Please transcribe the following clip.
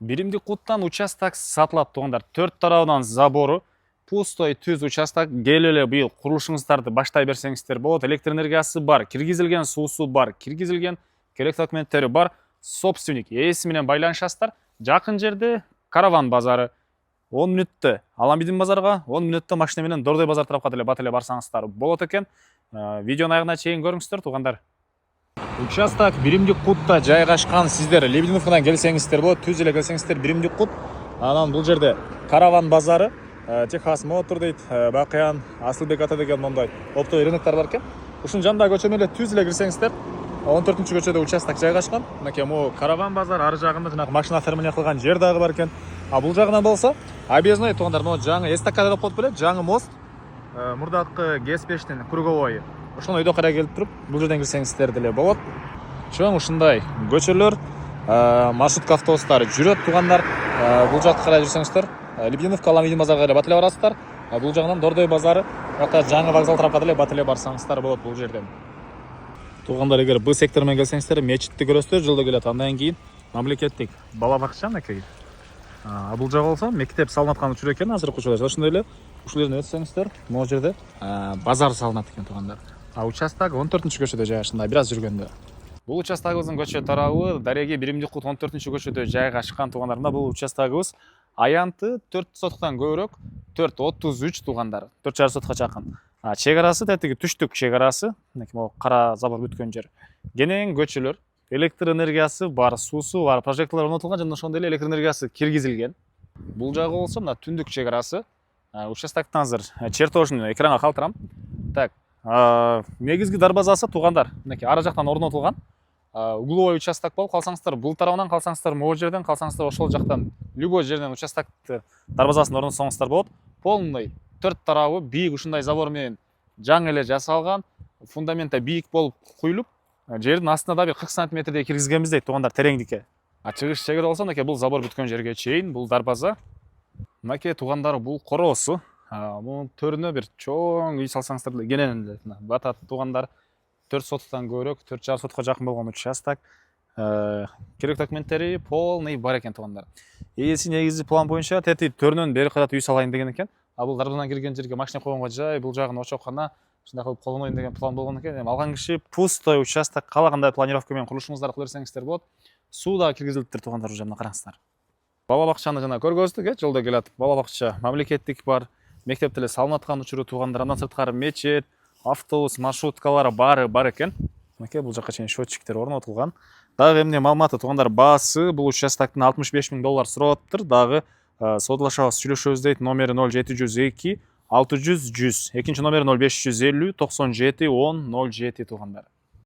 Биримдик куттан участок сатылат туугандар. 4 тарабынан забору, пустой түз участок. Кел эле быйыл курулушуңуздарды баштай берсеңиздер болот. Электр энергиясы бар, киргизилген суусу бар, киргизилген керек документтери бар. Собственник ээси менен байланышасыздар. Жакын жерде Караван базары 10 мүнөттө, Аламбидин базарга 10 мүнөттө машина менен Дордой базар тарапка деле бат эле барсаңыздар болот экен. Видеонун аягына чейин көрүңүздөр туугандар. Участок Биримдик кутта жайгашкан. Сиздер Лебединовкадан келсеңиздер болот, түз эле келсеңиздер Биримдик кут. Анан бул жерде Караван базары, Техас Мотор дейт, Бакыян, Асылбек ата деген мондай оптовый рыноктор бар экен. Ушунун жанындагы көчө менен түз эле кирсеңиздер 14-көчөдө участок жайгашкан. Мынакей могу Караван базар, ары жагында жанагы машина терминал кылган жер дагы бар экен. А бул жагынан болсо объездной туугандар, могу жаңы эстакада деп коюп белет, жаңы мост. Мурдакы ГЭС-5тин круговой. Ошону өйдө кара келип туруп, бул жерден кирсеңиздер деле болот. Чоң ушундай көчөлөр, маршрутка автобустары жүрөт туугандар. Бул жакка карай жүрсөңүздөр, Лебединовка, Аламидин базарга эле бат эле барасыздар. Бул жагынан Дордой базары, жакта жаңы вокзал тарапка деле бат эле барсаңыздар болот бул жерден. Туугандар, эгер Б сектор менен келсеңиздер, мечитти көрөсүздөр, жолдо келет. Андан кийин мамлекеттик бала бакча мынакей. Бул жагы болсо мектеп салынып аткан учур экен азыркы учурда. Ошондой эле ушул жерден өтсөңүздөр, могу жерде базар салынат экен туугандар. Участок 14-көчөдө жайгашкан, бир аз жүргөндө. Бул участогубуздун көчө тарабы дареги Биримдик кут 14-көчөдө жайгашкан туугандар. Бул участогубуз аянты 4 соткадан көбүрөөк, 4.33 туугандар, 4,5 сотка жакын. Чек арасы тетиги түштүк чек арасы, могу кара забор бүткөн жер. Кенен көчөлөр, электр энергиясы бар, суусу бар, прожекторлор орнотулган, жана ошондой эле электр энергиясы киргизилген. Бул жагы болсо мына түндүк чек арасы. Участоктун азыр чертожун экранга калтырам. Так, негизги дарбазасы туугандар, мынакей ары жактан орнотулган. Угловой участок болуп калсаңыздар, бул тарабынан калсаңыздар, могу жерден калсаңыздар, ошол жактан любой жерден участокты дарбазасын орнотсоңуздар болот. Полный 4 тарабы бийик ушундай забор менен жаңы эле жасалган, фундаментта бийик болуп куюлуп, жердин астына да бир 40 сантиметрдей киргизгенбиз дейт туугандар, тереңдикке. Чыгыш чегер болсо мынакей бул забор бүткөн жерге чейин, бул дарбаза. Мынакей туугандар, бул короосу. Мунун төрүнө бир чоң үй салсаңыздар деле кенен эле батат туугандар. 4 соткадан көбүрөөк, 4,5 сотко жакын болгон участок. Керек документтери полный бар экен туугандар. Ээси негизи план боюнча тети төрүнөн бери карат үй салайын деген экен. Бул дарбазадан кирген жерге машина койгонго жай, бул жагын очоккана ушундай кылып колдонойн деген план болгон экен. Эми алган киши пустой участок каалагандай планировка менен курулушуңузду кыла берсеңиздер болот. Суу да киргизилиптир туугандар, жана караңыздар. Бала бакчаны жана көргөздүк, жолдо келатып бала бакча мамлекеттик бар, мектеп деле салынып аткан учуру туугандар. Андан сырткары мечет, автобус, маршруткалары баары бар экен. Мынакей бул жакка чейин счетчиктер орнотулган. Дагы эмне маалыматы туугандар, баасы бул участоктун $65 000 сурап дагы содалашабыз, сүйлөшөбүз дейт. Номери 0702 600 100, экинчи номери 0550 97 10 07 туугандар.